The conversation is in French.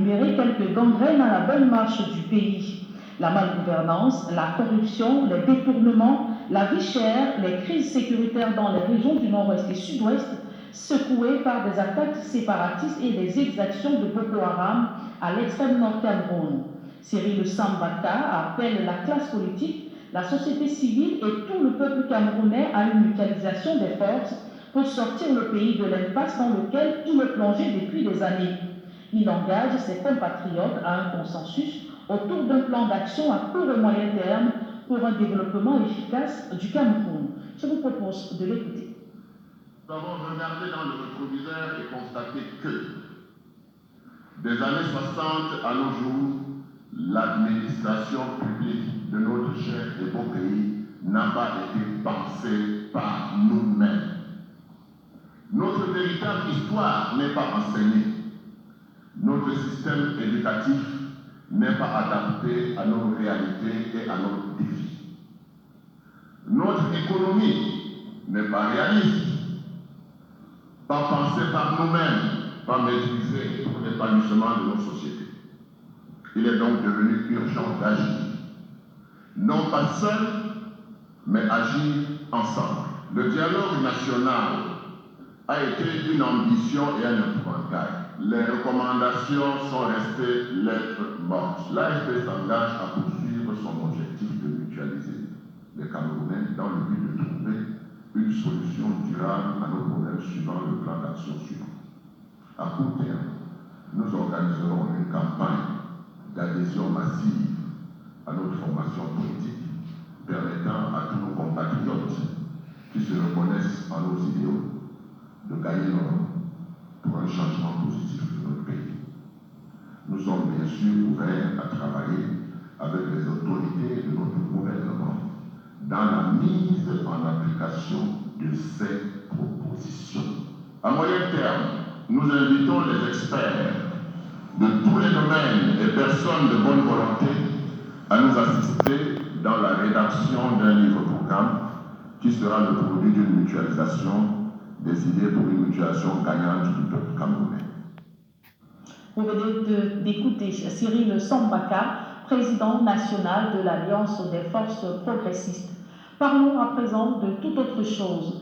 énumérer quelques gangrènes à la bonne marche du pays. La malgouvernance, la corruption, les détournements, la vie chère, les crises sécuritaires dans les régions du nord-ouest et sud-ouest, secouées par des attaques séparatistes et des exactions de Boko Haram à l'extrême nord Cameroun. Cyril Sambaka appelle la classe politique, la société civile et tout le peuple camerounais à une mutualisation des forces pour sortir le pays de l'impasse dans lequel il est plongé depuis des années. Il engage ses compatriotes à un consensus autour d'un plan d'action à court et moyen terme pour un développement efficace du Cameroun. Je vous propose de l'écouter. Nous avons regardé dans le rétroviseur et constaté que des années 60 à nos jours, l'administration publique de notre cher et beau pays n'a pas été pensée par nous-mêmes. Notre véritable histoire n'est pas enseignée. Notre système éducatif n'est pas adapté à nos réalités et à nos défis. Notre économie n'est pas réaliste, pas pensée par nous-mêmes, pas maîtrisée pour l'épanouissement de nos sociétés. Il est donc devenu urgent d'agir, non pas seul, mais agir ensemble. Le dialogue national a été une ambition et un épouvantail. Les recommandations sont restées lettres mortes. L'AFP s'engage à poursuivre son objectif de mutualiser les Camerounais dans le but de trouver une solution durable à nos problèmes suivant le plan d'action suivant. À court terme, nous organiserons une campagne d'adhésion massive à notre formation politique, permettant à tous nos compatriotes qui se reconnaissent en nos idéaux de gagner leur pour un changement positif de notre pays. Nous sommes bien sûr ouverts à travailler avec les autorités de notre gouvernement dans la mise en application de ces propositions. À moyen terme, nous invitons les experts de tous les domaines et personnes de bonne volonté à nous assister dans la rédaction d'un livre-programme qui sera le produit d'une mutualisation des idées pour une mutualisation gagnante du peuple camerounais. Vous venez d'écouter Cyril Sambaka, président national de l'Alliance des forces progressistes. Parlons à présent de toute autre chose.